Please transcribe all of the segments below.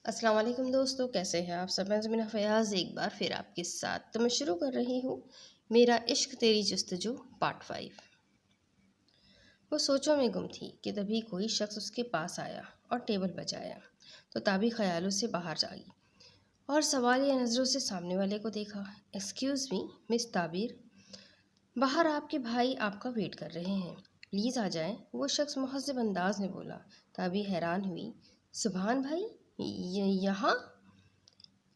अस्सलाम वालेकुम दोस्तों, कैसे हैं आप सब। मैं ज़मीना फ़याज़ एक बार फिर आपके साथ। तो मैं शुरू कर रही हूँ मेरा इश्क तेरी जस्तजू पार्ट 5। वो सोचों में गुम थी कि तभी कोई शख्स उसके पास आया और टेबल बजाया। तो ताबी ख्यालों से बाहर जागी और सवालिया नज़रों से सामने वाले को देखा। एक्सक्यूज़ मी मिस ताबीर, बाहर आपके भाई आपका वेट कर रहे हैं, प्लीज़ आ जाएं। वो शख्स मुहज़्ज़ब अंदाज में बोला। ताबी हैरान हुई। सुभान भाई, यहाँ?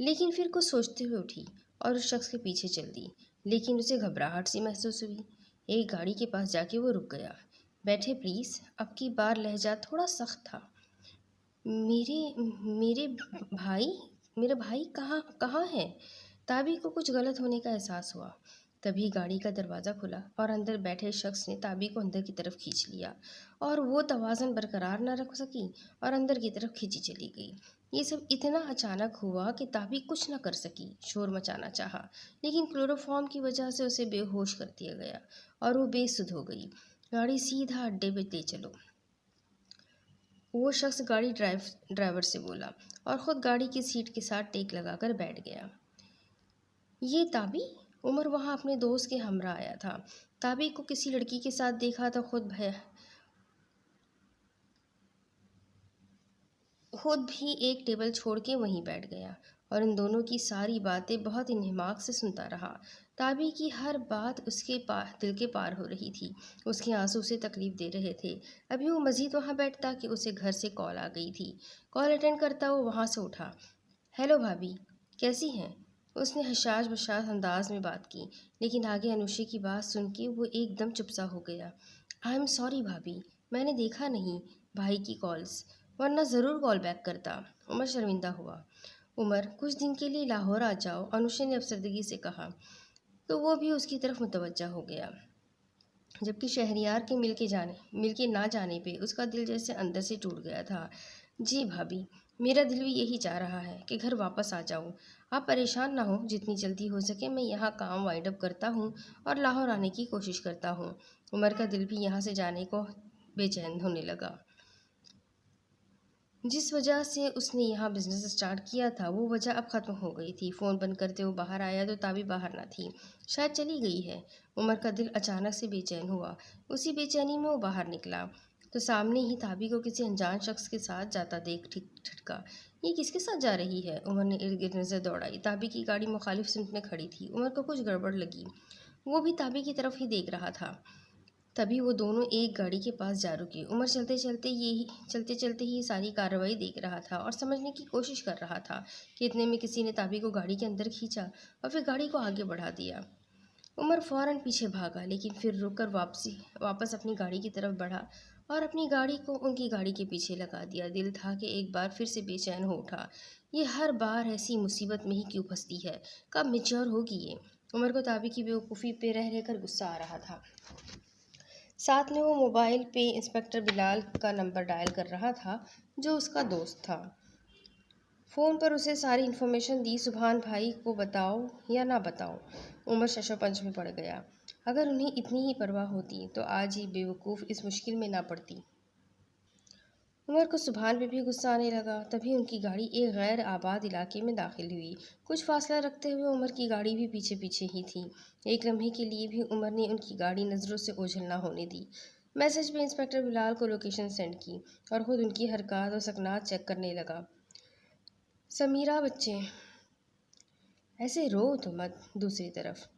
लेकिन फिर कुछ सोचते हुए उठी और उस शख्स के पीछे चल दी। लेकिन उसे घबराहट सी महसूस हुई। एक गाड़ी के पास जाके वो रुक गया। बैठे प्लीज़। अब की बार लहजा थोड़ा सख्त था। मेरे मेरे भाई मेरा भाई कहाँ कहाँ है? ताबी को कुछ गलत होने का एहसास हुआ। तभी गाड़ी का दरवाज़ा खुला और अंदर बैठे शख्स ने ताबी को अंदर की तरफ खींच लिया और वो तवाज़न बरकरार न रख सकी और अंदर की तरफ खींची चली गई। ये सब इतना अचानक हुआ कि ताबी कुछ न कर सकी। शोर मचाना चाहा, लेकिन क्लोरोफॉर्म की वजह से उसे बेहोश कर दिया गया और वो बेसुध हो गई। गाड़ी सीधा अड्डे पे ले चलो, वो शख्स गाड़ी ड्राइवर से बोला और ख़ुद गाड़ी की सीट के साथ टेक लगाकर बैठ गया। ये ताबी? उमर वहाँ अपने दोस्त के हमरा आया था। ताबी को किसी लड़की के साथ देखा तो खुद भी एक टेबल छोड़ के वहीं बैठ गया और इन दोनों की सारी बातें बहुत इन्हिमाक से सुनता रहा। ताबी की हर बात उसके दिल के पार हो रही थी। उसके आंसू उसे तकलीफ़ दे रहे थे। अभी वो मज़ीद वहाँ बैठता कि उसे घर से कॉल आ गई थी। कॉल अटेंड करता वो वहाँ से उठा। हेलो भाभी, कैसी हैं? उसने हशाश बशाश अंदाज में बात की, लेकिन आगे अनुशी की बात सुन के वो एकदम चुप सा हो गया। आई एम सॉरी भाभी, मैंने देखा नहीं भाई की कॉल्स, वरना ज़रूर कॉल बैक करता। उमर शर्मिंदा हुआ। उमर, कुछ दिन के लिए लाहौर आ जाओ, अनुशी ने अफसरदगी से कहा। तो वो भी उसकी तरफ मुतवज्जा हो गया, जबकि शहरियार के मिल के ना जाने पे उसका दिल जैसे अंदर से टूट गया था। जी भाभी, मेरा दिल भी यही चाह रहा है कि घर वापस आ जाऊं। आप परेशान ना हो, जितनी जल्दी हो सके मैं यहाँ काम वाइंड अप करता हूँ और लाहौर आने की कोशिश करता हूँ। उमर का दिल भी यहाँ से जाने को बेचैन होने लगा। जिस वजह से उसने यहाँ बिज़नेस स्टार्ट किया था वो वजह अब ख़त्म हो गई थी। फ़ोन बंद करते वो बाहर आया तो ताबी बाहर ना थी, शायद चली गई है। उमर का दिल अचानक से बेचैन हुआ। उसी बेचैनी में वो बाहर निकला तो सामने ही ताबी को किसी अनजान शख्स के साथ जाता देख ठिठका। ये किसके साथ जा रही है? उमर ने इर्द गिर्द नज़र दौड़ाई। ताबी की गाड़ी मुखालिफ सिमत में खड़ी थी। उमर को कुछ गड़बड़ लगी। वो भी ताबी की तरफ ही देख रहा था। तभी वो दोनों एक गाड़ी के पास जा रुके। उमर चलते चलते ही सारी कार्रवाई देख रहा था और समझने की कोशिश कर रहा था कि इतने में किसी ने ताबी को गाड़ी के अंदर खींचा और फिर गाड़ी को आगे बढ़ा दिया। उमर फ़ौरन पीछे भागा, लेकिन फिर रुककर वापस अपनी गाड़ी की तरफ बढ़ा और अपनी गाड़ी को उनकी गाड़ी के पीछे लगा दिया। दिल था कि एक बार फिर से बेचैन हो उठा। ये हर बार ऐसी मुसीबत में ही क्यों फंसती है? कब मैच्योर होगी ये? उमर को ताबी की बेवकूफ़ी पे रह रहकर गुस्सा आ रहा था। साथ में वो मोबाइल पे इंस्पेक्टर बिलाल का नंबर डायल कर रहा था, जो उसका दोस्त था। फ़ोन पर उसे सारी इन्फॉर्मेशन दी। सुभान भाई को बताओ या ना बताओ, उमर शशोपंच में पड़ गया। अगर उन्हें इतनी ही परवाह होती तो आज ही बेवकूफ़ इस मुश्किल में ना पड़ती। उमर को सुभान पे भी गुस्सा आने लगा। तभी उनकी गाड़ी एक गैर आबाद इलाके में दाखिल हुई। कुछ फासला रखते हुए उमर की गाड़ी भी पीछे पीछे ही थी। एक लम्हे के लिए भी उमर ने उनकी गाड़ी नज़रों से ओझल ना होने दी। मैसेज पे इंस्पेक्टर बिलाल को लोकेशन सेंड की और ख़ुद उनकी हरकत और सकनात चेक करने लगा। समीरा बच्चे, ऐसे रो तो मत। दूसरी तरफ,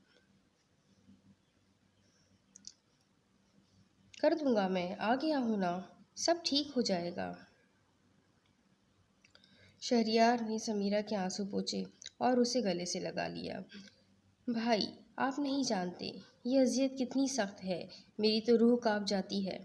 कर दूंगा, मैं आ गया हूँ ना, सब ठीक हो जाएगा। शहरियार ने समीरा के आंसू पोंछे और उसे गले से लगा लिया। भाई, आप नहीं जानते ये अजियत कितनी सख्त है। मेरी तो रूह कांप जाती है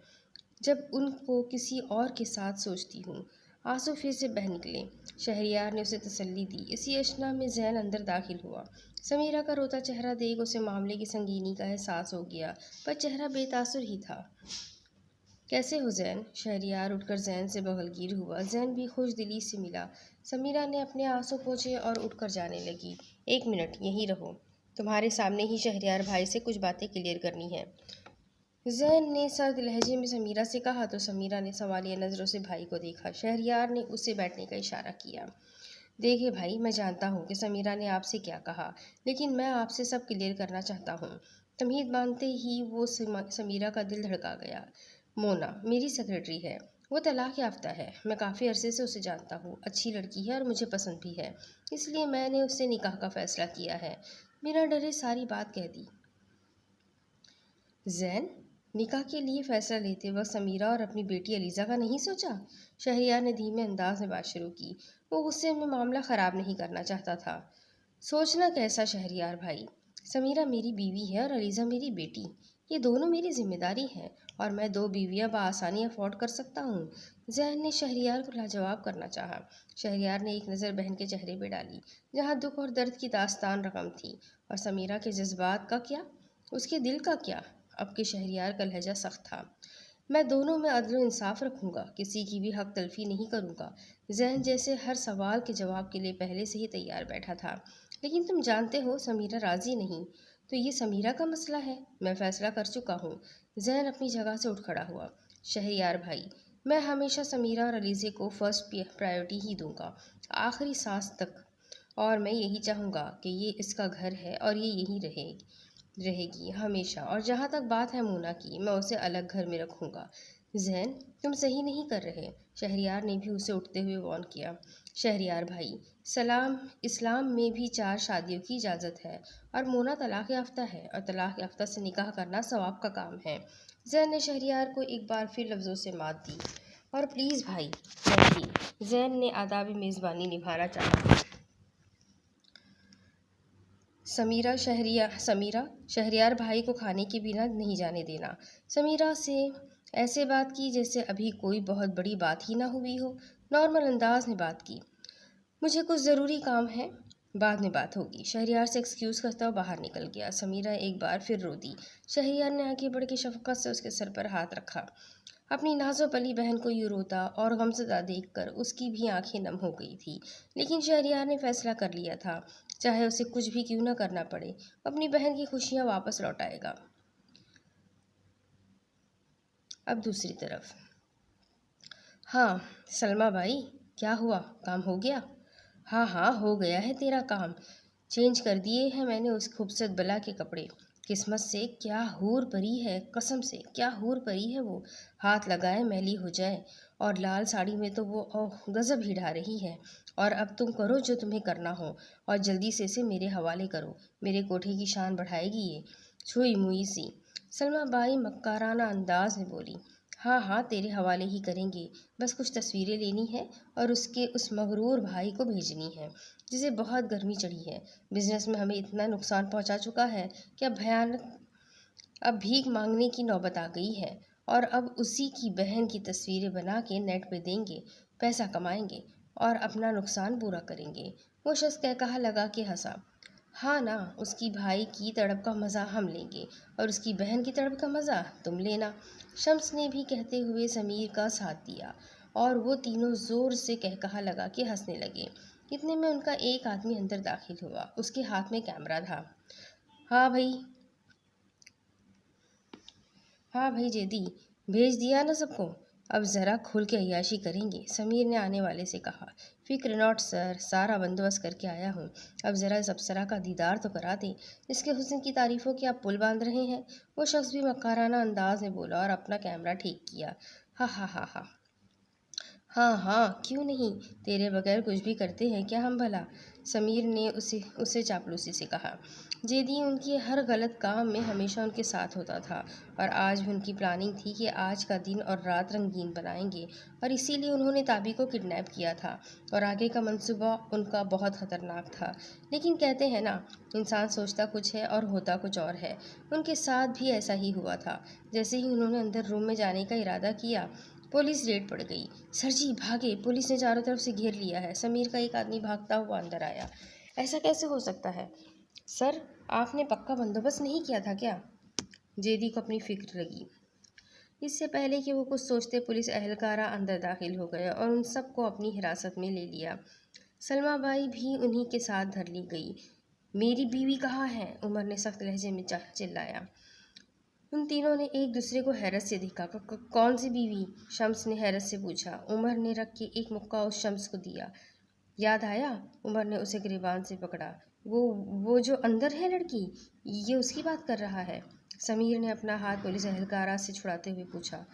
जब उनको किसी और के साथ सोचती हूँ। आंसू फिर से बह निकले। शहरियार ने उसे तसल्ली दी। इसी अशना में जैन अंदर दाखिल हुआ। समीरा का रोता चेहरा देख उसे मामले की संगीनी का एहसास हो गया, पर चेहरा बेतासुर ही था। कैसे हो जैन? शहरियार उठकर जैन से बगलगीर हुआ। जैन भी खुश दिली से मिला। समीरा ने अपने आंसू पोंछे और उठकर जाने लगी। एक मिनट यहीं रहो, तुम्हारे सामने ही शहरियार भाई से कुछ बातें क्लियर करनी है। जैन ने सर्द लहजे में समीरा से कहा तो समीरा ने सवालिया नज़रों से भाई को देखा। शहरयार ने उससे बैठने का इशारा किया। देखिए भाई, मैं जानता हूँ कि समीरा ने आपसे क्या कहा, लेकिन मैं आपसे सब क्लियर करना चाहता हूँ। तमीज़ बांधते ही वो समीरा का दिल धड़का गया। मोना मेरी सेक्रेटरी है, वो तलाक याफ्ता है। मैं काफ़ी अरसे से उसे जानता हूँ, अच्छी लड़की है और मुझे पसंद भी है, इसलिए मैंने उससे निकाह का फ़ैसला किया है। बिना डरे सारी बात कह दी। जैन, निकाह के लिए फ़ैसला लेते वक्त समीरा और अपनी बेटी अलीज़ा का नहीं सोचा? शहरियार ने धीमे अंदाज में बात शुरू की। वो गुस्से में मामला ख़राब नहीं करना चाहता था। सोचना कैसा शहरियार भाई, समीरा मेरी बीवी है और अलीज़ा मेरी बेटी। ये दोनों मेरी जिम्मेदारी है और मैं 2 बीवियां बआसानी अफोर्ड कर सकता हूँ। जैन ने शहरियार को लाजवाब करना चाहा। शहरियार ने एक नज़र बहन के चेहरे पर डाली, जहाँ दुख और दर्द की दास्तान रकम थी। और समीरा के जज्बात का क्या, उसके दिल का क्या? अब के शहरियार का लहजा सख्त था। मैं दोनों में अदल इंसाफ रखूंगा, किसी की भी हक तलफी नहीं करूंगा। जहन जैसे हर सवाल के जवाब के लिए पहले से ही तैयार बैठा था। लेकिन तुम जानते हो समीरा राजी नहीं, तो ये समीरा का मसला है। मैं फैसला कर चुका हूँ। जहन अपनी जगह से उठ खड़ा हुआ। शहरियार भाई, मैं हमेशा समीरा और अलीज़े को फर्स्ट प्रायोरिटी ही दूंगा, आखिरी सांस तक। और मैं यही चाहूँगा कि ये इसका घर है और ये यहीं रहेगी हमेशा। और जहाँ तक बात है मोना की, मैं उसे अलग घर में रखूँगा। जैन, तुम सही नहीं कर रहे। शहरियार ने भी उसे उठते हुए वार्न किया। शहरियार भाई, इस्लाम में भी 4 शादियों की इजाज़त है और मोना तलाक याफ्ता है और तलाक याफ्ता से निकाह करना सवाब का काम है। जैन ने शहरियार को एक बार फिर लफ्ज़ों से मात दी। और प्लीज़ भाई, नहीं। जैन ने आदाब मेज़बानी निभाना चाहा। समीरा शहरियार भाई को खाने के बिना नहीं जाने देना। समीरा से ऐसे बात की जैसे अभी कोई बहुत बड़ी बात ही ना हुई हो। नॉर्मल अंदाज में बात की। मुझे कुछ ज़रूरी काम है, बाद में बात होगी। शहरियार से एक्सक्यूज़ करता हुआ बाहर निकल गया। समीरा एक बार फिर रो दी। शहरियार ने आगे बढ़ के शफकत से उसके सर पर हाथ रखा। अपनी नाज़ो पली बहन को यूँ रोता और गमज़दा देखकर उसकी भी आंखें नम हो गई थी। लेकिन शहरियार ने फैसला कर लिया था, चाहे उसे कुछ भी क्यों न करना पड़े, अपनी बहन की खुशियाँ वापस लौटाएगा। अब दूसरी तरफ। हाँ सलमा भाई, क्या हुआ, काम हो गया? हाँ हाँ, हो गया है तेरा काम। चेंज कर दिए हैं मैंने उस खूबसूरत बला के कपड़े। किस्मत से क्या हूर परी है, कसम से क्या हूर परी है वो। हाथ लगाए मैली हो जाए। और लाल साड़ी में तो वो ओह गजब ही ढा रही है। और अब तुम करो जो तुम्हें करना हो और जल्दी से इसे मेरे हवाले करो। मेरे कोठे की शान बढ़ाएगी ये। छुई मुई सी सलमा बाई मक्काराना अंदाज में बोली। हाँ हाँ, तेरे हवाले ही करेंगे। बस कुछ तस्वीरें लेनी है और उसके उस मगरूर भाई को भेजनी है, जिसे बहुत गर्मी चढ़ी है। बिजनेस में हमें इतना नुकसान पहुंचा चुका है कि अब भीख मांगने की नौबत आ गई है। और अब उसी की बहन की तस्वीरें बना के नेट पे देंगे, पैसा कमाएंगे और अपना नुकसान पूरा करेंगे। वो शख्स कहा लगा के हंसा। हाँ ना, उसकी भाई की तड़प का मज़ा हम लेंगे और उसकी बहन की तड़प का मज़ा तुम लेना। शम्स ने भी कहते हुए समीर का साथ दिया और वो तीनों ज़ोर से कहा लगा के हंसने लगे। इतने में उनका एक आदमी अंदर दाखिल हुआ। उसके हाथ में कैमरा था। हाँ भाई, हाँ भाई जेदी, भेज दिया ना सबको। अब ज़रा खुल के अय्याशी करेंगे, समीर ने आने वाले से कहा। फिक्र नॉट सर, सारा बंदोबस्त करके आया हूँ। अब ज़रा इस अप्सरा का दीदार तो करा दें, इसके हुस्न की तारीफ़ों के आप पुल बांध रहे हैं। वो शख्स भी मक्काराना अंदाज में बोला और अपना कैमरा ठीक किया। हा हा हा हा। हाँ हाँ, क्यों नहीं, तेरे बगैर कुछ भी करते हैं क्या हम भला? समीर ने उसे चापलूसी से कहा। जेदी उनके हर गलत काम में हमेशा उनके साथ होता था और आज भी उनकी प्लानिंग थी कि आज का दिन और रात रंगीन बनाएंगे और इसीलिए उन्होंने ताबी को किडनैप किया था और आगे का मंसूबा उनका बहुत ख़तरनाक था। लेकिन कहते हैं ना, इंसान सोचता कुछ है और होता कुछ और है। उनके साथ भी ऐसा ही हुआ था। जैसे ही उन्होंने अंदर रूम में जाने का इरादा किया, पुलिस रेड पड़ गई। सर जी भागे, पुलिस ने चारों तरफ से घेर लिया है। समीर का एक आदमी भागता हुआ अंदर आया। ऐसा कैसे हो सकता है सर, आपने पक्का बंदोबस्त नहीं किया था क्या? जेदी को अपनी फिक्र लगी। इससे पहले कि वो कुछ सोचते, पुलिस एहलकारा अंदर दाखिल हो गया और उन सबको अपनी हिरासत में ले लिया। सलमा बाई भी उन्हीं के साथ धर ली गई। मेरी बीवी कहाँ है? उमर ने सख्त लहजे में चिल्लाया। उन तीनों ने एक दूसरे को हैरत से देखा। कौन सी बीवी?" शम्स ने हैरत से पूछा। उमर ने रख के एक मुक्का उस शम्स को दिया। "याद आया?" उमर ने उसे गिरबान से पकड़ा। वो जो अंदर है लड़की, ये उसकी बात कर रहा है?" समीर ने अपना हाथ पुलिस एहलकारा से छुड़ाते हुए पूछा।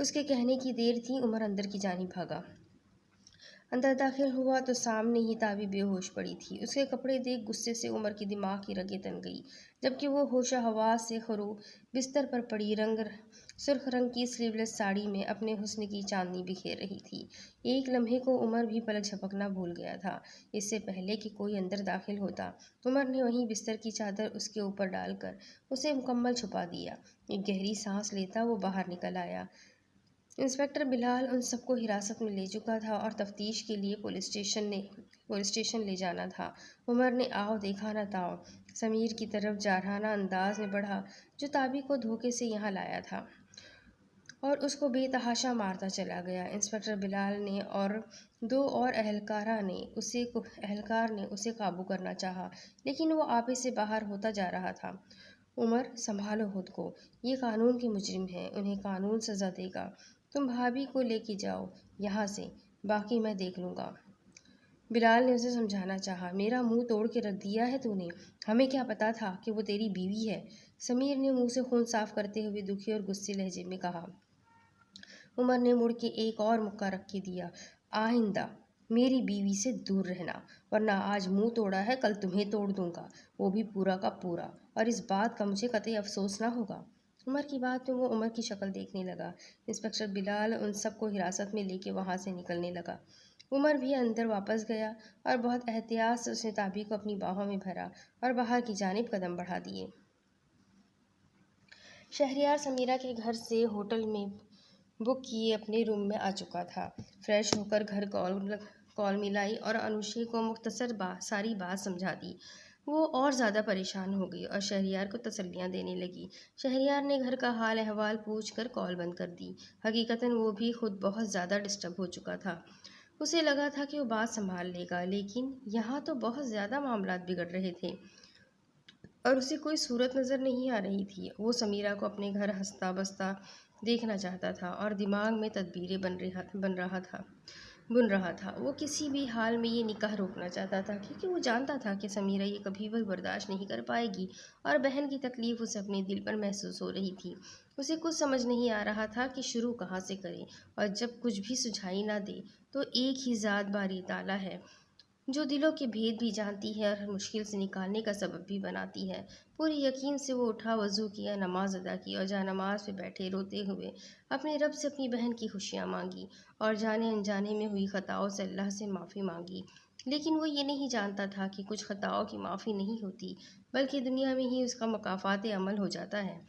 उसके कहने की देर थी, उमर अंदर की जानिब भागा। अंदर दाखिल हुआ तो सामने ही ताबी बेहोश पड़ी थी। उसके कपड़े देख गुस्से से उमर की दिमाग की रगें तन गई, जबकि वो होशो हवास से खरू बिस्तर पर पड़ी सुर्ख रंग की स्लीवलेस साड़ी में अपने हुस्न की चांदनी बिखेर रही थी। एक लम्हे को उमर भी पलक झपकना भूल गया था। इससे पहले कि कोई अंदर दाखिल होता, उमर ने वहीं बिस्तर की चादर उसके ऊपर डालकर उसे मुकम्मल छुपा दिया। एक गहरी सांस लेता वो बाहर निकल आया। इंस्पेक्टर बिलाल उन सबको हिरासत में ले चुका था और तफ्तीश के लिए पुलिस स्टेशन ले जाना था। उमर ने आओ देखा न ताओ समीर की तरफ जारहाना अंदाज में बढ़ा, जो ताबी को धोखे से यहाँ लाया था, और उसको बेतहाशा मारता चला गया। इंस्पेक्टर बिलाल ने और दो और एहलकार ने उसे काबू करना चाहा, लेकिन वो आपे से बाहर होता जा रहा था। "उमर, संभालो खुद को, ये कानून के मुजरिम हैं, उन्हें कानून सज़ा देगा। तुम भाभी को लेके जाओ यहाँ से, बाकी मैं देख लूँगा।" बिलाल ने उसे समझाना चाहा। "मेरा मुंह तोड़ के रख दिया है तूने, हमें क्या पता था कि वो तेरी बीवी है?" समीर ने मुंह से खून साफ करते हुए दुखी और गुस्से लहजे में कहा। उमर ने मुड़ के एक और मुक्का रख के दिया। "आइंदा मेरी बीवी से दूर रहना, वरना आज मुंह तोड़ा है, कल तुम्हें तोड़ दूंगा, वो भी पूरा का पूरा, और इस बात का मुझे कतई अफसोस ना होगा।" उमर की बात में वो उमर की शक्ल देखने लगा। इंस्पेक्टर बिलाल उन सबको हिरासत में लेके वहाँ से निकलने लगा। उमर भी अंदर वापस गया और बहुत एहतियात से उसने ताबी को अपनी बाहों में भरा और बाहर की जानिब कदम बढ़ा दिए। शहरयार समीरा के घर से होटल में बुक किए अपने रूम में आ चुका था। फ्रेश होकर घर कॉल मिलाई और अनुशे को मुख्तसर सारी बात समझा दी। वो और ज़्यादा परेशान हो गई और शहरयार को तसल्लियाँ देने लगी। शहरयार ने घर का हाल अहवाल पूछ कर कॉल बंद कर दी। हकीकतन वो भी खुद बहुत ज़्यादा डिस्टर्ब हो चुका था। उसे लगा था कि वो बात संभाल लेगा, लेकिन यहाँ तो बहुत ज़्यादा मामलात बिगड़ रहे थे और उसे कोई सूरत नज़र नहीं आ रही थी। वो समीरा को अपने घर हंसता बसता देखना चाहता था और दिमाग में तदबीरें बुन रहा था। वो किसी भी हाल में ये निकाह रोकना चाहता था, क्योंकि वो जानता था कि समीरा ये कभी भी बर्दाश्त नहीं कर पाएगी और बहन की तकलीफ़ उसे अपने दिल पर महसूस हो रही थी। उसे कुछ समझ नहीं आ रहा था कि शुरू कहाँ से करे, और जब कुछ भी सुझाई ना दे तो एक ही ज़ात बारी ताला है, जो दिलों के भेद भी जानती है और हर मुश्किल से निकालने का सबब भी बनाती है। पूरी यकीन से वो उठा, वज़ू किया, नमाज अदा की और जानमाज पे बैठे रोते हुए अपने रब से अपनी बहन की खुशियाँ मांगी और जाने अनजाने में हुई ख़ताओं से अल्लाह से माफ़ी मांगी। लेकिन वो ये नहीं जानता था कि कुछ ख़ताओं की माफ़ी नहीं होती, बल्कि दुनिया में ही उसका मुकाफ़ात अमल हो जाता है।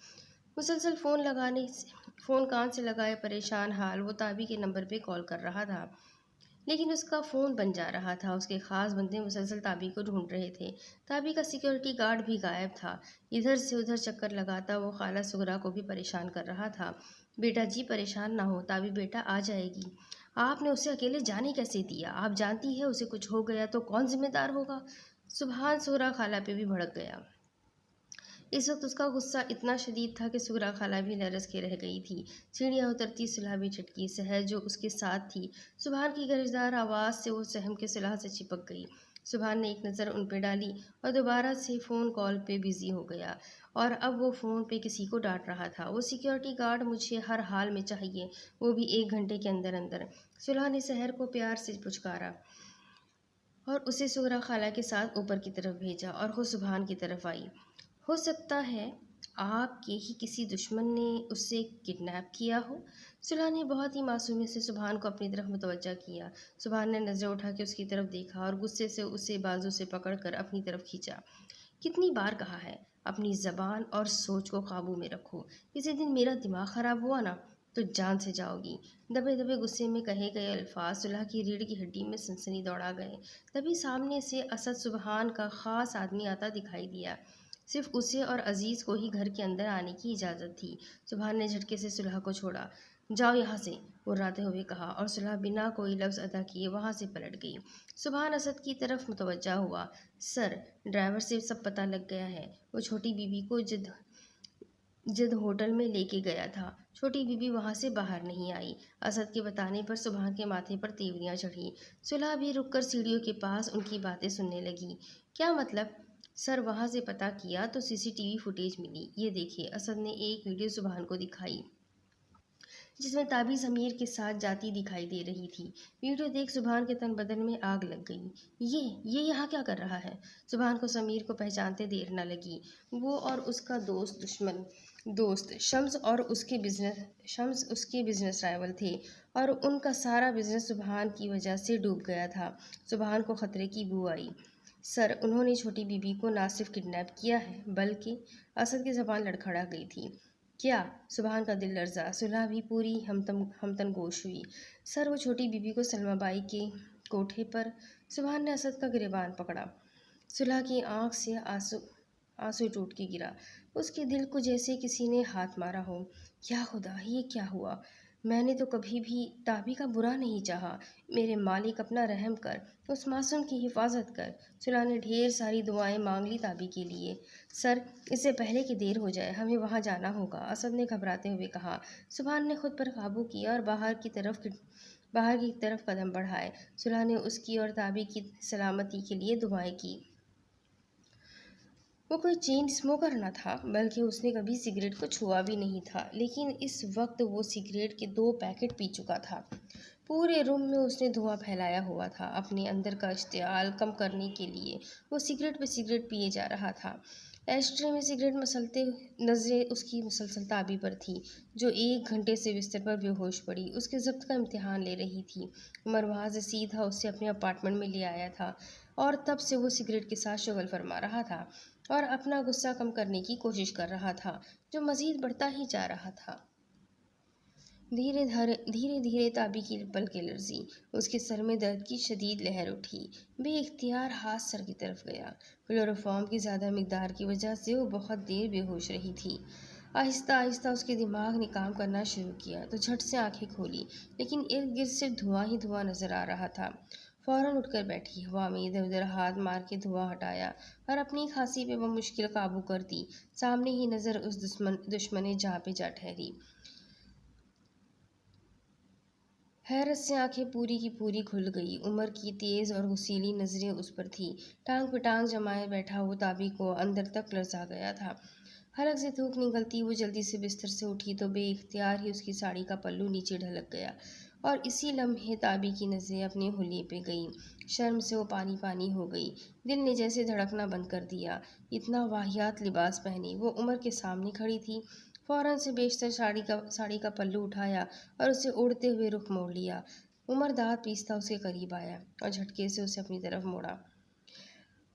मुसलसल फ़ोन कान से लगाए परेशान हाल वो ताबी के नंबर पे कॉल कर रहा था, लेकिन उसका फ़ोन बन जा रहा था। उसके ख़ास बंदे मुसलसल ताबी को ढूंढ रहे थे। ताबी का सिक्योरिटी गार्ड भी गायब था। इधर से उधर चक्कर लगाता वो खाला सुगरा को भी परेशान कर रहा था। "बेटा जी, परेशान ना हो, ताबी बेटा आ जाएगी। आपने उसे अकेले जाने कैसे दिया? आप जानती है उसे कुछ हो गया तो कौन जिम्मेदार होगा?" सुबहान सुगरा खाला पे भी भड़क गया। इस वक्त उसका गुस्सा इतना शदीद था कि सुगरा खाला भी लरस के रह गई थी। सीढ़ियाँ उतरती सुलह भी झटकी। सहर जो उसके साथ थी, सुबहान की गरजदार आवाज़ से वो सहम के सुलह से चिपक गई। सुबहान ने एक नज़र उन पे डाली और दोबारा से फ़ोन कॉल पे बिज़ी हो गया, और अब वो फ़ोन पे किसी को डांट रहा था। "वो सिक्योरिटी गार्ड मुझे हर हाल में चाहिए, वो भी 1 घंटे के अंदर अंदर।" सुलह ने सहर को प्यार से पुचकारा और उसे सुगरा खाला के साथ ऊपर की तरफ भेजा और वो सुबहान की तरफ आई। "हो सकता है आपके ही किसी दुश्मन ने उसे किडनैप किया हो?" सुलह ने बहुत ही मासूमियत से सुबहान को अपनी तरफ मुतवज्जा किया। सुबहान ने नज़र उठा के उसकी तरफ देखा और गुस्से से उसे बाजू से पकड़कर अपनी तरफ खींचा। "कितनी बार कहा है, अपनी ज़बान और सोच को काबू में रखो। किसी दिन मेरा दिमाग ख़राब हुआ ना, तो जान से जाओगी।" दबे दबे गुस्से में कहे गए अल्फाज सुलह की रीढ़ की हड्डी में सनसनी दौड़ा गए। तभी सामने से असद सुबहान का ख़ास आदमी आता दिखाई दिया। सिर्फ उसे और अजीज़ को ही घर के अंदर आने की इजाज़त थी। सुबहान ने झटके से सुलह को छोड़ा। "जाओ यहाँ से," मुर्राते हुए कहा, और सुलह बिना कोई लफ्ज़ अदा किए वहाँ से पलट गई। सुबहान असद की तरफ मुतवज्जा हुआ। "सर, ड्राइवर से सब पता लग गया है। वो छोटी बीबी को जिद होटल में लेके गया था। छोटी बीबी वहां से बाहर नहीं आई। असद के बताने पर सुबहान के माथे पर तेवरियां चढ़ी। सुलह भी रुककर सीढ़ियों के पास उनकी बातें सुनने लगी। क्या मतलब? सर, वहां से पता किया तो सीसीटीवी फुटेज मिली। ये देखिए। असद ने एक वीडियो सुबहान को दिखाई जिसमें ताबीज़ अमीर के साथ जाती दिखाई दे रही थी। वीडियो देख सुबहान के तन बदन में आग लग गई। ये यहाँ क्या कर रहा है? सुबहान को समीर को पहचानते देर न लगी। वो और उसका दोस्त शम्स उसके बिजनेस राइवल थे और उनका सारा बिजनेस सुबहान की वजह से डूब गया था। सुबहान को खतरे की बू आई। सर, उन्होंने छोटी बीबी को ना सिर्फ किडनैप किया है बल्कि असद की जबान लड़खड़ा गई थी। क्या? सुबहान का दिल लर्जा। सुलह भी पूरी हमतन गोश हुई। सर, वो छोटी बीबी को सलमाबाई के कोठे पर। सुबहान ने असद का गिरेबान पकड़ा। सुलह की आंख से आंसू टूट के गिरा। उसके दिल को जैसे किसी ने हाथ मारा हो। या खुदा, ये क्या हुआ? मैंने तो कभी भी ताबी का बुरा नहीं चाहा। मेरे मालिक, अपना रहम कर, उस मासूम की हिफाजत कर। सुलह ने ढेर सारी दुआएं मांग ली ताबी के लिए। सर, इससे पहले कि देर हो जाए हमें वहां जाना होगा, असद ने घबराते हुए कहा। सुबहान ने खुद पर काबू किया और बाहर की तरफ कदम बढ़ाए। सुलह ने उसकी और ताबी की सलामती के लिए दुआएं की। वो कोई चेन स्मोकर न था, बल्कि उसने कभी सिगरेट को छुआ भी नहीं था, लेकिन इस वक्त वो सिगरेट के 2 पैकेट पी चुका था। पूरे रूम में उसने धुआं फैलाया हुआ था। अपने अंदर का इश्तियाल कम करने के लिए वो सिगरेट पे सिगरेट पिए जा रहा था। एस्ट्रे में सिगरेट मसलते नजरें उसकी मुसलसल ताबी पर थी, जो 1 घंटे से बिस्तर पर बेहोश पड़ी उसके जब्त का इम्तिहान ले रही थी। उमर वहाँ से सीधा उसे अपने अपार्टमेंट में ले आया था और तब से वो सिगरेट के साथ शुगल फरमा रहा था और अपना गुस्सा कम करने की कोशिश कर रहा था, जो मजीद बढ़ता ही जा रहा था। धीरे धीरे ताबी की पलकें लरज़ी। उसके सर में दर्द की शदीद लहर उठी। बेइख्तियार हाथ सर की तरफ गया। क्लोरोफॉर्म की ज़्यादा मिकदार की वजह से वो बहुत देर बेहोश रही थी। आहिस्ता आहिस्ता उसके दिमाग ने काम करना शुरू किया तो झट से आंखें खोली, लेकिन इर्द गिर्द सिर्फ धुआं ही धुआं नजर आ रहा था। फौरन उठकर बैठी, हवा में इधर उधर हाथ मार के धुआं हटाया और अपनी खांसी पे बमुश्किल काबू कर दी। सामने ही नजर उस दुश्मन जहाँ पे जा ठहरी। हैरत से आंखें पूरी की पूरी खुल गई। उमर की तेज और गुस्सीली नजरें उस पर थी। टांग पे टांग जमाए बैठा वो ताबी को अंदर तक लरसा गया था। हलक से थूक निकलती वो जल्दी से बिस्तर से उठी तो बेइख्तियार ही उसकी साड़ी का पल्लू नीचे ढलक गया और इसी लम्हे ताबी की नजरें अपने हुलिये पे गईं। शर्म से वो पानी पानी हो गई। दिल ने जैसे धड़कना बंद कर दिया। इतना वाहियात लिबास पहने वो उमर के सामने खड़ी थी। फौरन से बेशतर साड़ी का पल्लू उठाया और उसे उड़ते हुए रुख मोड़ लिया। उमर दांत पीसता उसके करीब आया और झटके से उसे अपनी तरफ मोड़ा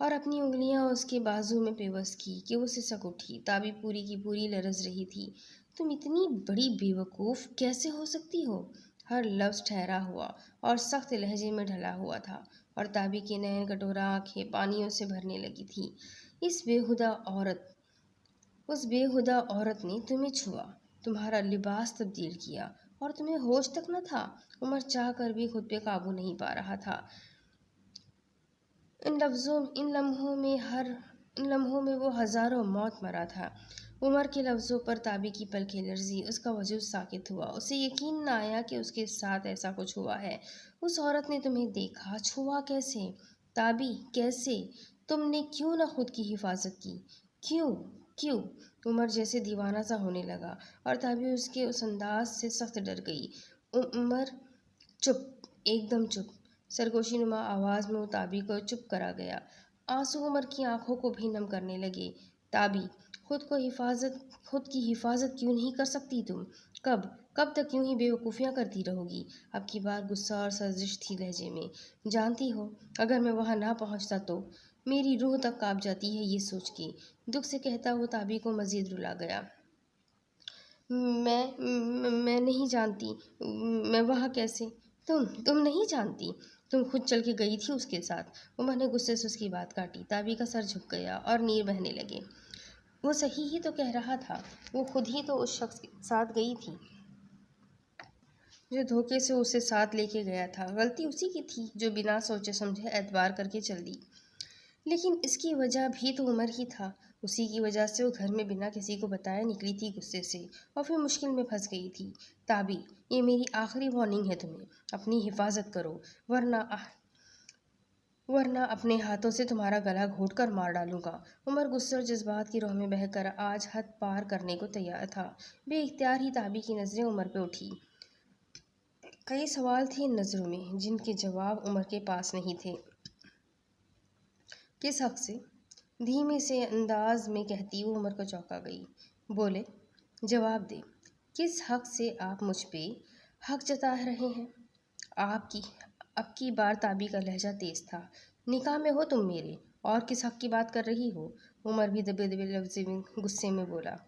और अपनी उंगलियां उसके बाजू में पेवस की कि वो सिसक उठी। ताबी पूरी की पूरी लरज रही थी। तुम इतनी बड़ी बेवकूफ़ कैसे हो सकती हो? हर लफ्ज़ ठहरा हुआ और सख्त लहजे में ढला हुआ था और ताबी की नैन कटोरा आंखें पानियों से भरने लगी थी। उस बेहुदा औरत ने तुम्हें छुआ, तुम्हारा लिबास तब्दील किया और तुम्हें होश तक न था। उमर चाह कर भी खुद पे काबू नहीं पा रहा था। इन लम्हों में वो हजारों मौत मरा था। उमर के लफ्ज़ों पर ताबी की पलकें लरज़ी। उसका वजूद साकित हुआ। उसे यकीन न आया कि उसके साथ ऐसा कुछ हुआ है। उस औरत ने तुम्हें देखा, छुआ कैसे? ताबी, कैसे? तुमने क्यों ना खुद की हिफाजत की? क्यों? क्यों? उमर जैसे दीवाना सा होने लगा और ताबी उसके उस अंदाज से सख्त डर गई। उमर, चुप, एकदम चुप। सरगोशी नुमा आवाज़ में वो ताबी को चुप करा गया। आंसू उमर की आंखों को भी नम करने लगे। ताबी, खुद की हिफाजत क्यों नहीं कर सकती तुम? कब तक यूं ही बेवकूफ़ियाँ करती रहोगी? अब की बार गुस्सा और सर्जिश थी लहजे में। जानती हो, अगर मैं वहाँ ना पहुँचता तो मेरी रूह तक काँप जाती है ये सोच के। दुख से कहता हुआ ताबी को मज़ीद रुला गया। मैं नहीं जानती। मैं वहाँ कैसे? तुम नहीं जानती? तुम खुद चल के गई थी उसके साथ। उमर ने गुस्से से उसकी बात काटी। ताबी का सर झुक गया और नीर बहने लगे। वो सही ही तो कह रहा था। वो खुद ही तो उस शख्स के साथ गई थी जो धोखे से उसे साथ लेके गया था। गलती उसी की थी जो बिना सोचे समझे एतबार करके चल दी। लेकिन इसकी वजह भी तो उमर ही था। उसी की वजह से वो घर में बिना किसी को बताए निकली थी गुस्से से, और फिर मुश्किल में फंस गई थी। ताबी, ये मेरी आखिरी वार्निंग है तुम्हें, अपनी हिफाजत करो, वरना वरना अपने हाथों से तुम्हारा गला घोट कर मार डालूंगा। उमर गुस्से और जज्बात की रोह में बहकर आज हद पार करने को तैयार था। बेइख्तियार ही ताबी की नज़रें उमर पे उठी। कई सवाल थे इन नज़रों में जिनके जवाब उमर के पास नहीं थे। किस हक से? धीमे से अंदाज में कहती वो उमर को चौंका गई। बोले, जवाब दे, किस हक से आप मुझ पे हक जता रहे हैं? आपकी अब की बार ताबी का लहजा तेज था। निकाह में हो तुम मेरे, और किस हक की बात कर रही हो? उमर भी दबे दबे लफ्ज़ में गुस्से में बोला।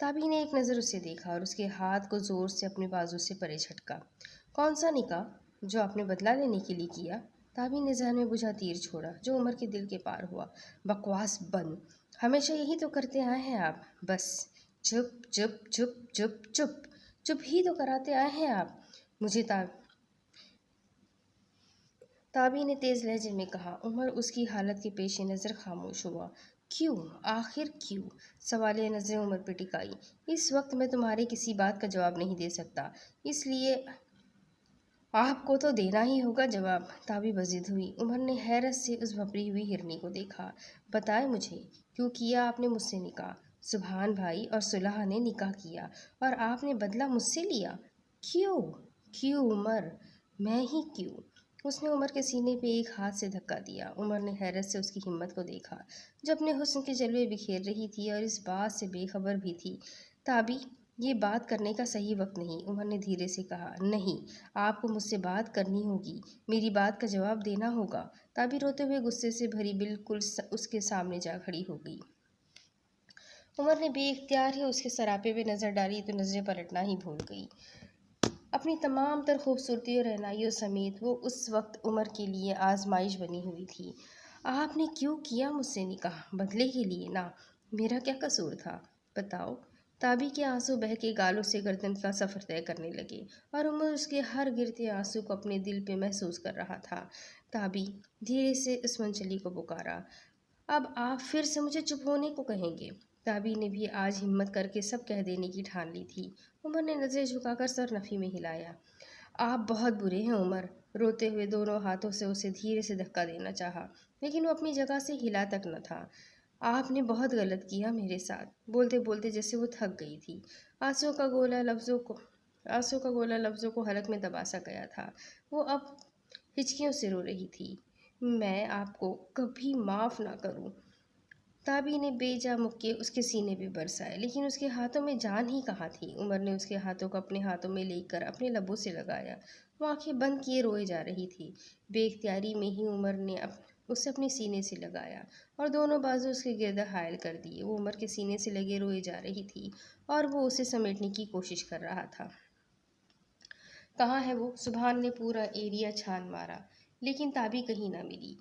ताबी ने एक नज़र उसे देखा और उसके हाथ को ज़ोर से अपने बाजू से परे झटका। कौन सा निकाह जो आपने बदला लेने के लिए किया? ताबी ने जहन में बुझा तीर छोड़ा जो उमर के दिल के पार हुआ। बकवास बंद, हमेशा यही तो करते आए हैं आप। बस चुप चुप चुप चुप चुप चुप ही तो कराते आए हैं आप मुझे। ताबी ने तेज़ लहजे में कहा। उमर उसकी हालत के पेश नज़र खामोश हुआ। क्यों? आखिर क्यों? सवालिया नज़रें उमर पर टिकाई। इस वक्त मैं तुम्हारी किसी बात का जवाब नहीं दे सकता, इसलिए आपको तो देना ही होगा जवाब। ताबी बजिद हुई। उमर ने हैरत से उस भपरी हुई हिरनी को देखा। बताए मुझे, क्यों किया आपने मुझसे निकाह? सुभान भाई और सुलह ने निकाह किया और आपने बदला मुझसे लिया। क्यों? क्यों उमर? मैं ही क्यों? उसने उमर के सीने पे एक हाथ से धक्का दिया। उमर ने हैरत से उसकी हिम्मत को देखा जो अपने हुस्न के जलवे बिखेर रही थी और इस बात से बेखबर भी थी। ताबी, ये बात करने का सही वक्त नहीं, उमर ने धीरे से कहा। नहीं, आपको मुझसे बात करनी होगी, मेरी बात का जवाब देना होगा। ताबी रोते हुए गुस्से से भरी बिल्कुल उसके सामने जा खड़ी हो गई। उमर ने बेइख्तियार ही उसके सरापे पे नज़र डाली तो नज़रें पलटना ही भूल गई। अपनी तमाम तर खूबसूरती और रहनाइयों समेत वो उस वक्त उमर के लिए आजमाइश बनी हुई थी। आपने क्यों किया मुझसे निकाह? बदले के लिए ना। मेरा क्या कसूर था, बताओ? ताबी के आंसू बह के गालों से गर्दन का सफ़र तय करने लगे और उमर उसके हर गिरते आंसू को अपने दिल पे महसूस कर रहा था। ताबी धीरे से उस मंचली को पुकारा। अब आप फिर से मुझे चुप होने को कहेंगे? ताबी ने भी आज हिम्मत करके सब कह देने की ठान ली थी। उमर ने नज़रें झुकाकर सर नफ़ी में हिलाया। आप बहुत बुरे हैं उमर। रोते हुए दोनों हाथों से उसे धीरे से धक्का देना चाहा, लेकिन वो अपनी जगह से हिला तक न था। आपने बहुत गलत किया मेरे साथ। बोलते बोलते जैसे वो थक गई थी। आंसू का गोला लफ्ज़ों को हलक में दबा सा गया था। वो अब हिचकियों से रो रही थी। मैं आपको कभी माफ़ ना करूं। ताबी ने बेजा मुक्के उसके सीने पे बरसाए, लेकिन उसके हाथों में जान ही कहाँ थी। उमर ने उसके हाथों को अपने हाथों में लेकर अपने लबों से लगाया। वो आंखें बंद किए रोए जा रही थी। बेख्तियारी में ही उमर ने उसे अपने सीने से लगाया और दोनों बाजू उसके गिर्द हायल कर दिए। वो उमर के सीने से लगे रोए जा रही थी और वो उसे समेटने की कोशिश कर रहा था। कहाँ है वो? सुभान ने पूरा एरिया छान मारा, लेकिन ताबी कहीं ना मिली।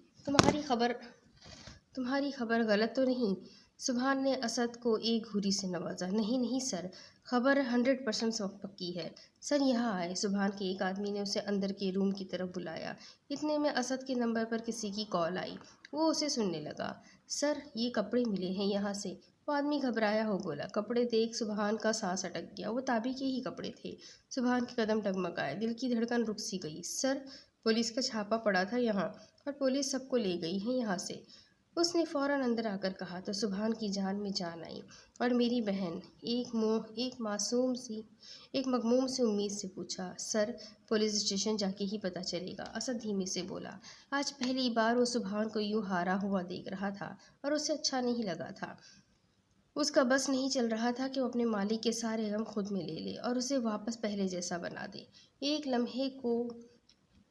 तुम्हारी खबर गलत तो नहीं? सुभान ने असद को एक घूरी से नवाजा। नहीं नहीं सर, खबर 100% पक्की है। सर यहाँ आए। सुभान के एक आदमी ने उसे अंदर के रूम की तरफ बुलाया। इतने में असद के नंबर पर किसी की कॉल आई। वो उसे सुनने लगा। सर, ये कपड़े मिले हैं यहाँ से। वो आदमी घबराया हो बोला। कपड़े देख सुभान का सांस अटक गया। वो ताबी के ही कपड़े थे। सुभान के कदम डगमगाए, दिल की धड़कन रुक सी गई। सर, पुलिस का छापा पड़ा था यहाँ और पुलिस सबको ले गई है यहाँ से। उसने फ़ौरन अंदर आकर कहा तो सुभान की जान में जान आई। और मेरी बहन? एक मगमूम सी उम्मीद से पूछा। सर, पुलिस स्टेशन जाके ही पता चलेगा, असद धीमे से बोला। आज पहली बार वो सुभान को यूं हारा हुआ देख रहा था और उसे अच्छा नहीं लगा था। उसका बस नहीं चल रहा था कि वो अपने मालिक के सारे गम खुद में ले ले और उसे वापस पहले जैसा बना दे।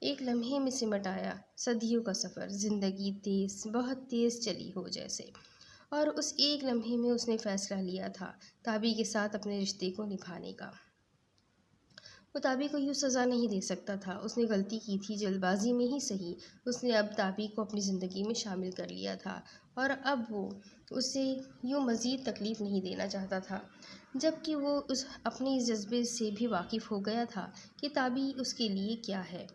एक लम्हे में सिमट आया सदियों का सफ़र। ज़िंदगी तेज़, बहुत तेज़ चली हो जैसे। और उस एक लम्हे में उसने फ़ैसला लिया था ताबी के साथ अपने रिश्ते को निभाने का। वो ताबी को यूँ सज़ा नहीं दे सकता था। उसने गलती की थी, जल्दबाजी में ही सही। उसने अब ताबी को अपनी ज़िंदगी में शामिल कर लिया था और अब वो उसे यूँ मज़ीद तकलीफ़ नहीं देना चाहता था, जबकि वो उस अपने इस जज्बे से भी वाकिफ़ हो गया था कि ताबी उसके लिए क्या है।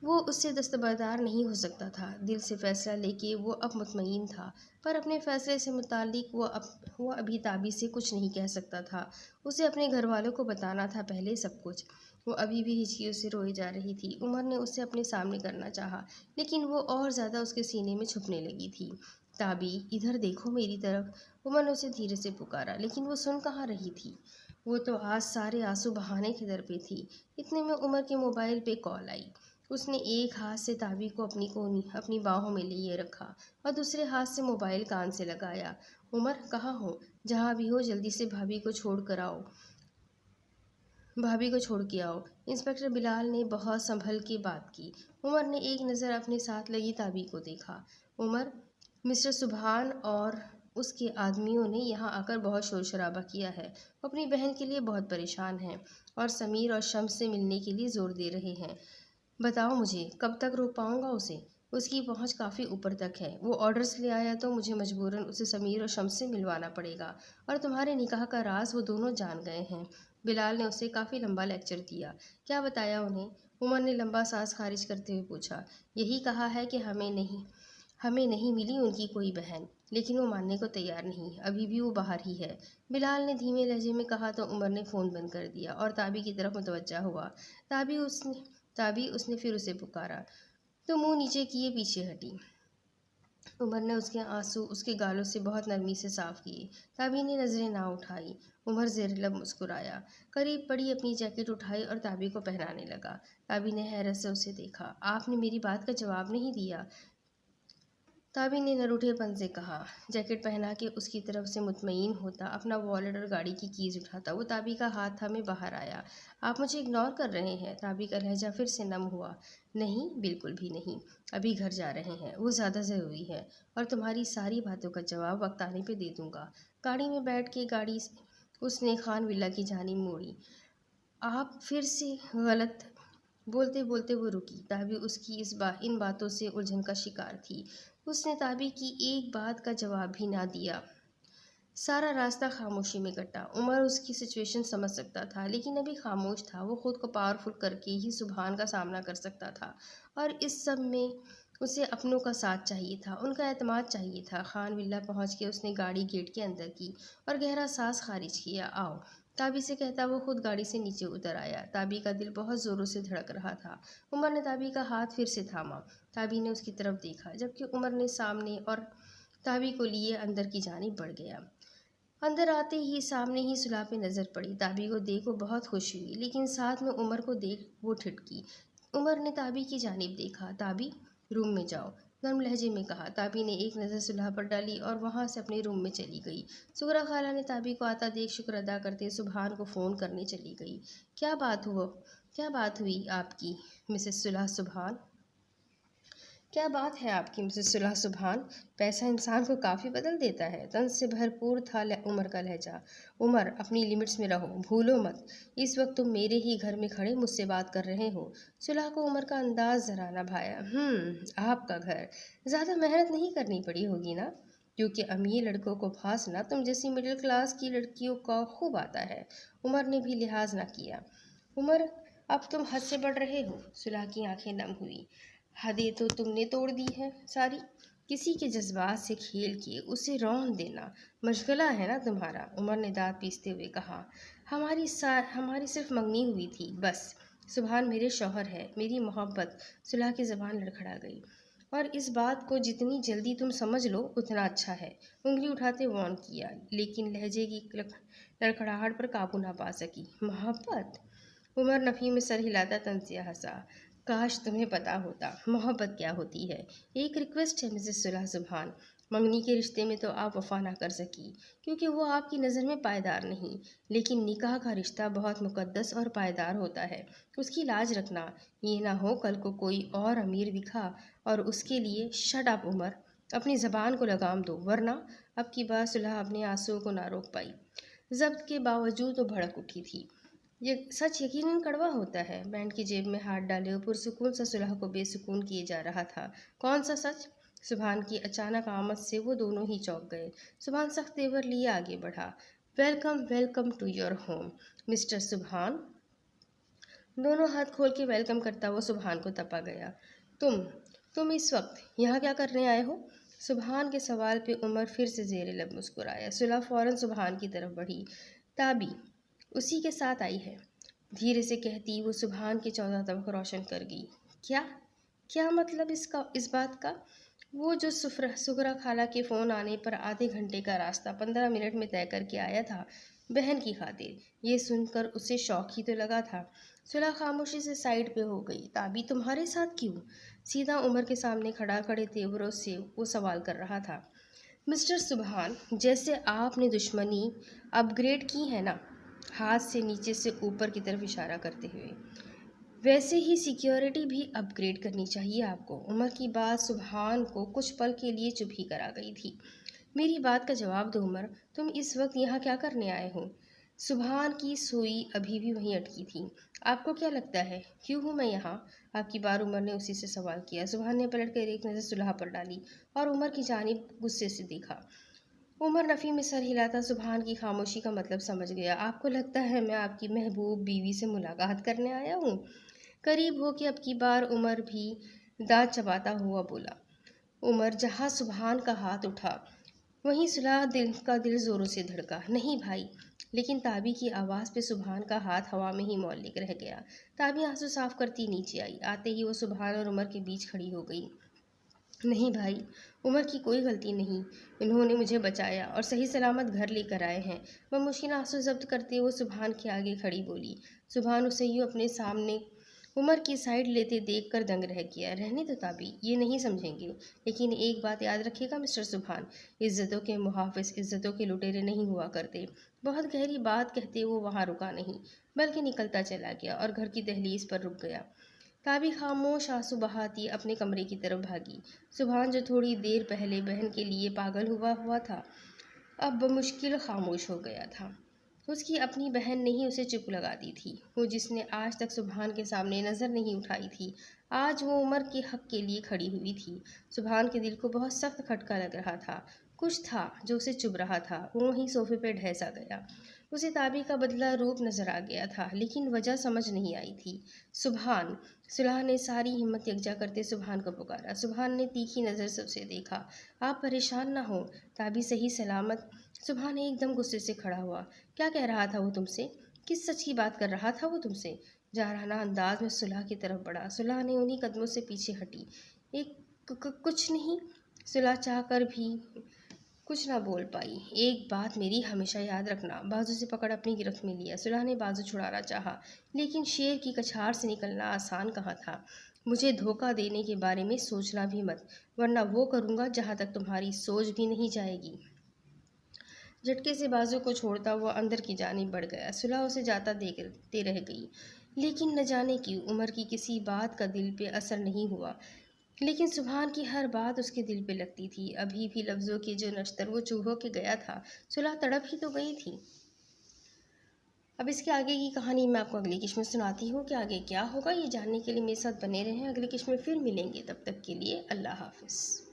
वो उससे दस्तबरदार नहीं हो सकता था। दिल से फैसला लेके वो अब मुतमईन था, पर अपने फैसले से मुतालिक वो अभी ताबी से कुछ नहीं कह सकता था। उसे अपने घर वालों को बताना था पहले सब कुछ। वो अभी भी हिचकियों से रोई जा रही थी। उमर ने उसे अपने सामने करना चाहा, लेकिन वो और ज़्यादा उसके सीने में छुपने लगी थी। ताबी, इधर देखो मेरी तरफ। उमर ने उसे धीरे से पुकारा, लेकिन वो सुन कहाँ रही थी। वो तो आज सारे आंसू बहाने के दर पे थी। इतने में उमर के मोबाइल पे कॉल आई। उसने एक हाथ से ताबी को अपनी बाहों में लिए रखा और दूसरे हाथ से मोबाइल कान से लगाया। उमर, कहाँ हो? जहाँ भी हो जल्दी से भाभी को छोड़ के आओ। इंस्पेक्टर बिलाल ने बहुत संभल के बात की। उमर ने एक नज़र अपने साथ लगी ताबी को देखा। उमर, मिस्टर सुभान और उसके आदमियों ने यहाँ आकर बहुत शोर शराबा किया है। वो अपनी बहन के लिए बहुत परेशान हैं और समीर और शम्स से मिलने के लिए ज़ोर दे रहे हैं। बताओ मुझे, कब तक रोक पाऊंगा उसे? उसकी पहुंच काफ़ी ऊपर तक है। वो ऑर्डर्स ले आया तो मुझे मजबूरन उसे समीर और शम्स से मिलवाना पड़ेगा। और तुम्हारे निकाह का राज वो दोनों जान गए हैं। बिलाल ने उसे काफ़ी लंबा लेक्चर दिया। क्या बताया उन्हें? उमर ने लंबा सांस खारिज करते हुए पूछा। यही कहा है कि हमें नहीं मिली उनकी कोई बहन। लेकिन वो मानने को तैयार नहीं, अभी भी वो बाहर ही है। बिलाल ने धीमे लहजे में कहा तो उमर ने फ़ोन बंद कर दिया और ताबी की तरफ मुतवज्जा हुआ। ताबी उसने ताबी, उसने फिर उसे पुकारा। तो मुंह नीचे किए पीछे हटी। उमर ने उसके आंसू उसके गालों से बहुत नरमी से साफ किए। ताबी ने नजरें ना उठाई। उमर जेर लब मुस्कुराया, करीब पड़ी अपनी जैकेट उठाई और ताबी को पहनाने लगा। ताबी ने हैरत से उसे देखा। आपने मेरी बात का जवाब नहीं दिया। ताबी ने नरूठेपन से कहा। जैकेट पहना के उसकी तरफ से मुतमईन होता अपना वॉलेट और गाड़ी की कीज उठाता वो ताबी का हाथ थामे बाहर आया। आप मुझे इग्नोर कर रहे हैं? ताबी का लहजा फिर से नम हुआ। नहीं, बिल्कुल भी नहीं। अभी घर जा रहे हैं, वो ज़्यादा ज़रूरी है। और तुम्हारी सारी बातों का जवाब वक्त आने पे दे दूंगा। गाड़ी में बैठ के उसने खान विला की जानिब मोड़ी। आप फिर से गलत। बोलते बोलते वो रुकी। ताबी उसकी इन बातों से उलझन का शिकार थी। उसने ताबी की एक बात का जवाब भी ना दिया। सारा रास्ता खामोशी में कटा। उमर उसकी सिचुएशन समझ सकता था, लेकिन अभी खामोश था। वो खुद को पावरफुल करके ही सुबहान का सामना कर सकता था, और इस सब में उसे अपनों का साथ चाहिए था, उनका एतमाद चाहिए था। खान विला पहुंच के उसने गाड़ी गेट के अंदर की और गहरा सांस खारिज किया। आओ, ताबी से कहता वो खुद गाड़ी से नीचे उतर आया। ताबी का दिल बहुत ज़ोरों से धड़क रहा था। उमर ने ताबी का हाथ फिर से थामा। ताबी ने उसकी तरफ देखा, जबकि उमर ने सामने और ताबी को लिए अंदर की जानिब बढ़ गया। अंदर आते ही सामने ही सुलह पे नज़र पड़ी। ताबी को देख वो बहुत खुश हुई, लेकिन साथ में उमर को देख वो ठिठकी। उमर ने ताबी की जानिब देखा। ताबी, रूम में जाओ, नर्म लहजे में कहा। ताबी ने एक नज़र सुलह पर डाली और वहाँ से अपने रूम में चली गई। सुगरा खाला ने ताबी को आता देख शुक्र अदा करते सुबहान को फ़ोन करने चली गई। क्या बात हुई आपकी मिसेस सुलह सुबहान? क्या बात है आपकी मिसेस सुलह सुबहान? पैसा इंसान को काफ़ी बदल देता है। तंज से भरपूर था उमर का लहजा। उमर, अपनी लिमिट्स में रहो, भूलो मत। इस वक्त तुम मेरे ही घर में खड़े मुझसे बात कर रहे हो। सुलह को उमर का अंदाज जरा ना भाया। आपका घर। ज़्यादा मेहनत नहीं करनी पड़ी होगी ना, क्योंकि अमीर लड़कों को फांसना तुम जैसी मिडिल क्लास की लड़कियों का खूब आता है। उमर ने भी लिहाज ना किया। उमर, अब तुम हद से बढ़ रहे हो। सुलह की आंखें नम हुई। हदें तो तुमने तोड़ दी है सारी। किसी के जज्बात से खेल के उसे रौंद देना मशगला है ना तुम्हारा। उमर ने दांत पीसते हुए कहा। हमारी सिर्फ मंगनी हुई थी बस। सुभान मेरे शौहर है, मेरी मोहब्बत। सुलह की ज़बान लड़खड़ा गई। और इस बात को जितनी जल्दी तुम समझ लो उतना अच्छा है। उंगली उठाते वॉर्न किया, लेकिन लहजे की लड़खड़ाहट पर काबू ना पा सकी। मोहब्बत? उमर नफ़ी में सर हिलाता तंजिया हंसा। काश तुम्हें पता होता मोहब्बत क्या होती है। एक रिक्वेस्ट है मिसेस सुलह सुभान। मंगनी के रिश्ते में तो आप वफा ना कर सकी, क्योंकि वो आपकी नज़र में पायदार नहीं, लेकिन निकाह का रिश्ता बहुत मुकद्दस और पायदार होता है। उसकी लाज रखना। ये ना हो कल को कोई और अमीर दिखा और उसके लिए। शट अप उमर, अपनी ज़बान को लगाम दो, वरना। अब की बार सुलह अपने आंसुओं को ना रोक पाई। जब्त के बावजूद वो भड़क उठी थी। ये सच यकीनन कड़वा होता है। बैंड की जेब में हाथ डाले वो पुरसुकून सा सुलह को बेसुकून किए जा रहा था। कौन सा सच? सुभान की अचानक आमद से वो दोनों ही चौंक गए। सुभान सख्त तेवर लिए आगे बढ़ा। Welcome welcome to your home mister Subhan. दोनों हाथ खोल के वेलकम करता हुआ सुभान को तपा गया। तुम इस वक्त यहाँ क्या करने आए हो? सुभान के सवाल पे उमर फिर से ज़ेरे लब मुस्कुराया। सुलह फौरन सुभान की तरफ बढ़ी। ताबी उसी के साथ आई है, धीरे से कहती वो सुभान के 14 तबक रोशन कर गई। क्या क्या मतलब इस बात का? वो जो सुगरा खाला के फ़ोन आने पर आधे घंटे का रास्ता 15 मिनट में तय करके आया था बहन की खातिर, ये सुनकर उसे शौक ही तो लगा था। सुलह खामोशी से साइड पे हो गई। ताबी तुम्हारे साथ क्यों? सीधा उमर के सामने खड़े तेवरों से वो सवाल कर रहा था। मिस्टर सुभान, जैसे आपने दुश्मनी अपग्रेड की है ना, हाथ से नीचे से ऊपर की तरफ इशारा करते हुए, वैसे ही सिक्योरिटी भी अपग्रेड करनी चाहिए आपको। उमर की बात सुभान को कुछ पल के लिए चुप ही करा गई थी। मेरी बात का जवाब दो उमर, तुम इस वक्त यहाँ क्या करने आए हो? सुभान की सुई अभी भी वहीं अटकी थी। आपको क्या लगता है क्यों हूँ मैं यहाँ? आपकी बार उमर ने उसी से सवाल किया। सुभान ने पलट कर एक नज़र सुलह पर डाली और उमर की जानिब गुस्से से देखा। उमर नफ़ी में सर हिलाता सुभान की खामोशी का मतलब समझ गया। आपको लगता है मैं आपकी महबूब बीवी से मुलाकात करने आया हूँ? करीब हो कि अब की बार उमर भी दांत चबाता हुआ बोला। उमर जहाँ सुभान का हाथ उठा वहीं सुलह दिल जोरों से धड़का। नहीं भाई। लेकिन ताबी की आवाज़ पे सुभान का हाथ हवा में ही मौलिक रह गया। ताबी आंसू साफ करती नीचे आई। आते ही वो सुभान और उमर के बीच खड़ी हो गई। नहीं भाई, उमर की कोई गलती नहीं, इन्होंने मुझे बचाया और सही सलामत घर लेकर आए हैं। वह मुश्किल आंसू जब्त करते हुए सुभान के आगे खड़ी बोली। सुभान उसे यूँ अपने सामने उमर की साइड लेते देखकर दंग रह गया। रहने दो ताबी, ये नहीं समझेंगे, लेकिन एक बात याद रखिएगा मिस्टर सुभान, इज्जतों के मुहाफिज इज्जतों के लुटेरे नहीं हुआ करते। बहुत गहरी बात कहते वो वहाँ रुका नहीं, बल्कि निकलता चला गया और घर की दहलीज पर रुक गया। ताबी खामोश आंसू बहाती अपने कमरे की तरफ भागी। सुभान जो थोड़ी देर पहले बहन के लिए पागल हुआ था, अब बमुश्किल खामोश हो गया था। उसकी अपनी बहन ने ही उसे चुप लगा दी थी। वो जिसने आज तक सुभान के सामने नज़र नहीं उठाई थी, आज वो उमर के हक के लिए खड़ी हुई थी। सुभान के दिल को बहुत सख्त खटका लग रहा था। कुछ था जो उसे चुभ रहा था। वो वहीं सोफे पर ढह गया। उसे ताबी का बदला रूप नजर आ गया था, लेकिन वजह समझ नहीं आई थी। सुभान, सुलह ने सारी हिम्मत यकजा करते सुभान को पुकारा। सुभान ने तीखी नज़र से उसे देखा। आप परेशान ना हो, ताबी सही सलामत। सुभान एकदम गुस्से से खड़ा हुआ। क्या कह रहा था वो तुमसे? किस सच की बात कर रहा था वो तुमसे? जारहाना अंदाज में सुलह की तरफ बढ़ा। सुलह ने उन्हीं कदमों से पीछे हटी। एक कुछ नहीं। सुलह चाहकर भी कुछ ना बोल पाई। एक बात मेरी हमेशा याद रखना। बाजू से पकड़ अपनी गिरफ्त में लिया। सुलह ने बाजू छुड़ाना चाहा, लेकिन शेर की कछार से निकलना आसान कहाँ था। मुझे धोखा देने के बारे में सोचना भी मत, वरना वो करूँगा जहाँ तक तुम्हारी सोच भी नहीं जाएगी। झटके से बाजू को छोड़ता हुआ अंदर की जानिब बढ़ गया। सुलह उसे जाता देखते रह गई, लेकिन न जाने क्यों उमर की किसी बात का दिल पे असर नहीं हुआ। लेकिन सुभान की हर बात उसके दिल पे लगती थी। अभी भी लफ्ज़ों के जो नश्तर वो चूहों के गया था। सुलह तड़प ही तो गई थी। अब इसके आगे की कहानी मैं आपको अगली किस्त में सुनाती हूँ कि आगे क्या होगा। ये जानने के लिए मेरे साथ बने रहें। अगली किस्त में फिर मिलेंगे, तब तक के लिए अल्लाह हाफिज़।